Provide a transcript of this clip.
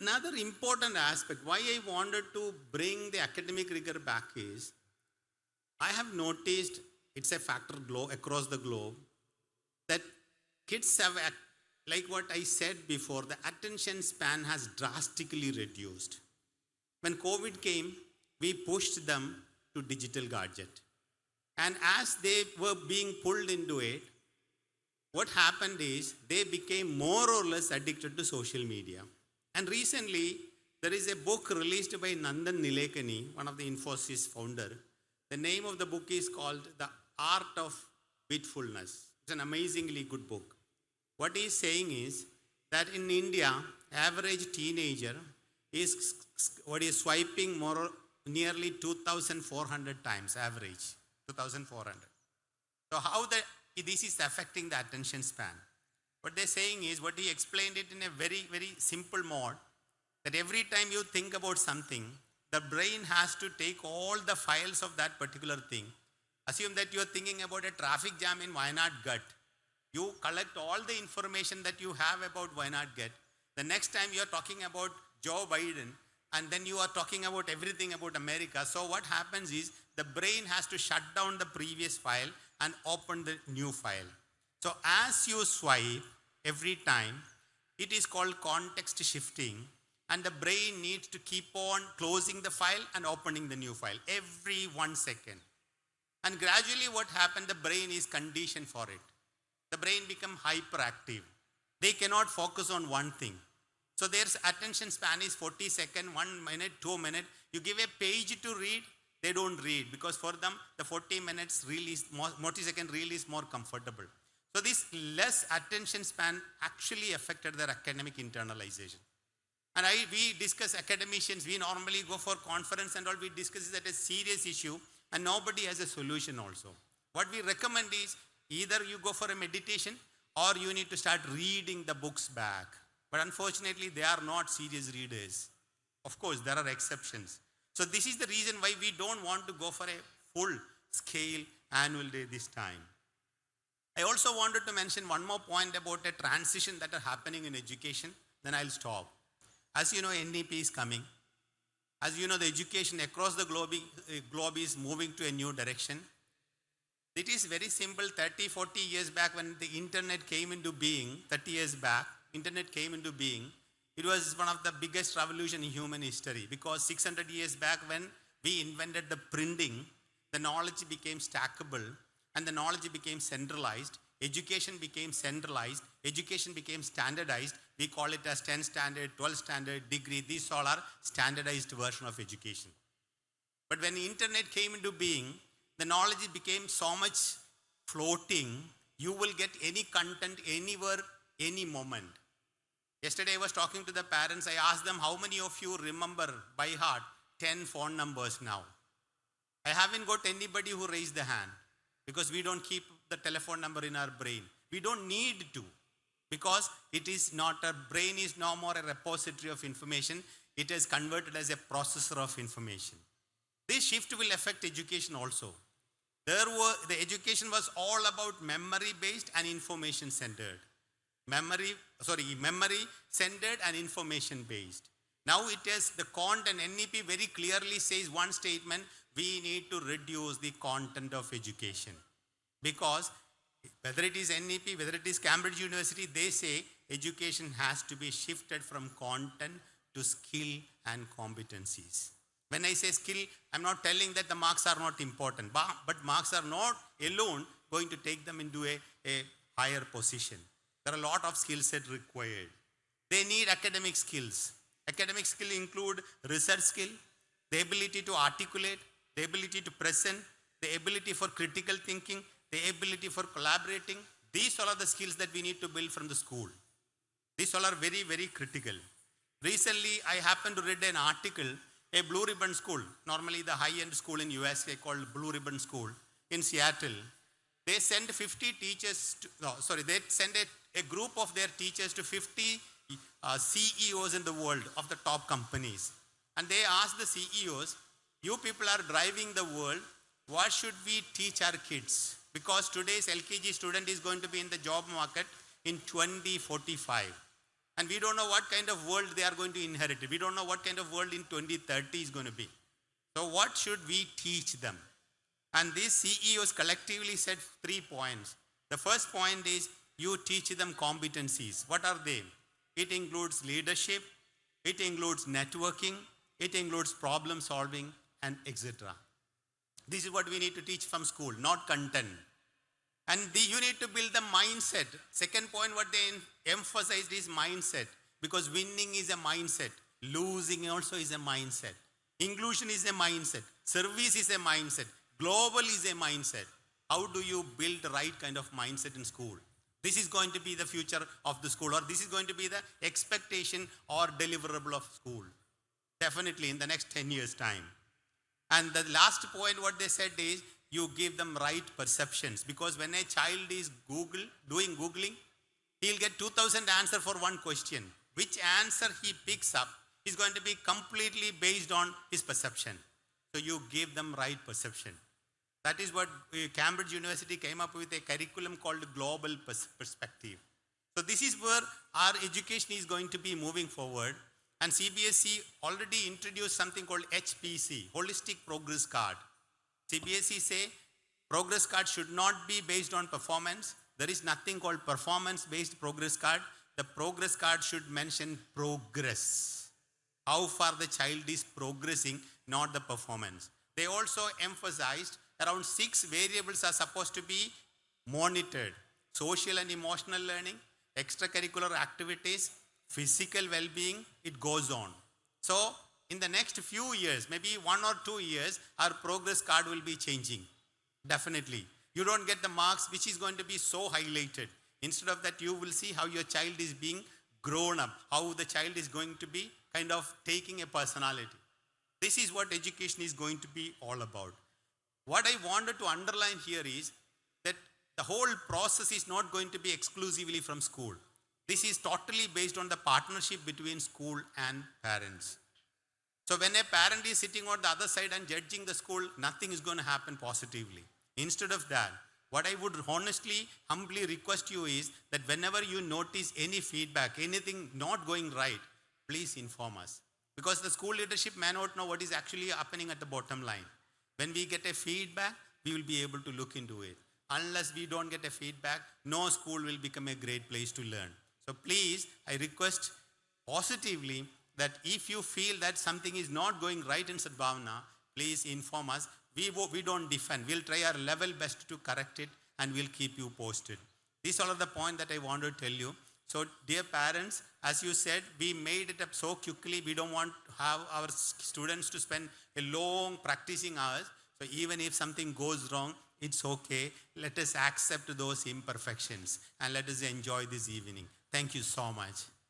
another important aspect, why I wanted to bring the academic rigor back is, I have noticed it's a factor across the globe that kids have, like what I said before, the attention span has drastically reduced. When COVID came, we pushed them to digital gadget. And as they were being pulled into it, what happened is they became more or less addicted to social media. And recently, there is a book released by Nandan Nilekani, one of the Infosys founder. The name of the book is called The Art of Wakefulness. It's an amazingly good book. What he's saying is that in India, average teenager is swiping nearly 2,400 times, average, 2,400. So how this is affecting the attention span? What they're saying is, what he explained it in a very, very simple mode, that every time you think about something, the brain has to take all the files of that particular thing. Assume that you're thinking about a traffic jam in Wayanad Gut. You collect all the information that you have about Wayanad Gut. The next time you're talking about Joe Biden, and then you are talking about everything about America. So what happens is, the brain has to shut down the previous file and open the new file. So as you swipe every time, it is called context shifting, and the brain needs to keep on closing the file and opening the new file every 1 second. And gradually what happened, the brain is conditioned for it. The brain becomes hyperactive. They cannot focus on one thing. So their attention span is 40 seconds, 1 minute, 2 minutes. You give a page to read, they don't read, because for them the 40 minutes reel is more, multi-second reel is more comfortable. So this less attention span actually affected their academic internalization. And we discuss, academicians, we normally go for conference and all, we discuss that a serious issue, and nobody has a solution also. What we recommend is, either you go for a meditation or you need to start reading the books back. But unfortunately, they are not serious readers. Of course, there are exceptions. So this is the reason why we don't want to go for a full-scale annual day this time. I also wanted to mention one more point about a transition that are happening in education, then I'll stop. As you know, NEP is coming. As you know, the education across the globe is moving to a new direction. It is very simple. 30, 40 years back, when the internet came into being, 30 years back, internet came into being, it was one of the biggest revolution in human history, because 600 years back, when we invented the printing, the knowledge became stackable and the knowledge became centralized. Education became centralized. Education became standardized. We call it as 10 standard, 12 standard, degree. These all are standardized version of education. But when the internet came into being, the knowledge became so much floating. You will get any content anywhere, any moment. Yesterday I was talking to the parents. I asked them, how many of you remember by heart 10 phone numbers now? I haven't got anybody who raised the hand, because we don't keep the telephone number in our brain. We don't need to, because it is not, our brain is no more a repository of information. It is converted as a processor of information. This shift will affect education also. The education was all about memory based and information centered. Memory centered and information based. Now it is the content. NEP very clearly says one statement: we need to reduce the content of education. Because whether it is NEP, whether it is Cambridge University, they say education has to be shifted from content to skill and competencies. When I say skill, I'm not telling that the marks are not important, but marks are not alone going to take them into a higher position. There are a lot of skill set required. They need academic skills. Academic skill include research skill, the ability to articulate, the ability to present, the ability for critical thinking, the ability for collaborating. These all are the skills that we need to build from the school. These all are very, very critical. Recently, I happened to read an article, a Blue Ribbon School, normally the high-end school in USA called Blue Ribbon School in Seattle. They send 50 teachers, they send a group of their teachers to 50 CEOs in the world of the top companies. And they ask the CEOs, you people are driving the world, what should we teach our kids? Because today's LKG student is going to be in the job market in 2045. And we don't know what kind of world they are going to inherit. We don't know what kind of world in 2030 is going to be. So what should we teach them? And these CEOs collectively said 3 points. The first point is you teach them competencies. What are they? It includes leadership, it includes networking, it includes problem solving, and etc. This is what we need to teach from school, not content. And you need to build the mindset. Second point, what they emphasized is mindset. Because winning is a mindset. Losing also is a mindset. Inclusion is a mindset. Service is a mindset. Global is a mindset. How do you build the right kind of mindset in school? This is going to be the future of the school, or this is going to be the expectation or deliverable of school. Definitely in the next 10 years' time. And the last point what they said is, you give them right perceptions. Because when a child is doing Googling, he'll get 2,000 answers for one question. Which answer he picks up is going to be completely based on his perception. So you give them right perception. That is what Cambridge University came up with, a curriculum called Global Perspective. So this is where our education is going to be moving forward. And CBSE already introduced something called HPC, Holistic Progress Card. CBSE say progress card should not be based on performance. There is nothing called performance-based progress card. The progress card should mention progress. How far the child is progressing, not the performance. They also emphasized around 6 variables are supposed to be monitored. Social and emotional learning, extracurricular activities, physical well-being, it goes on. So in the next few years, maybe 1 or 2 years, our progress card will be changing. Definitely. You don't get the marks which is going to be so highlighted. Instead of that, you will see how your child is being grown up, how the child is going to be kind of taking a personality. This is what education is going to be all about. What I wanted to underline here is that the whole process is not going to be exclusively from school. This is totally based on the partnership between school and parents. So when a parent is sitting on the other side and judging the school, nothing is going to happen positively. Instead of that, what I would honestly, humbly request you is that whenever you notice any feedback, anything not going right, please inform us. Because the school leadership may not know what is actually happening at the bottom line. When we get a feedback, we will be able to look into it. Unless we don't get a feedback, no school will become a great place to learn. So please, I request positively that if you feel that something is not going right in Sadhbhavana, please inform us. We don't defend. We'll try our level best to correct it, and we'll keep you posted. These are all the points that I want to tell you. So dear parents, as you said, we made it up so quickly. We don't want to have our students to spend a long practicing hours. So even if something goes wrong, it's okay. Let us accept those imperfections and let us enjoy this evening. Thank you so much.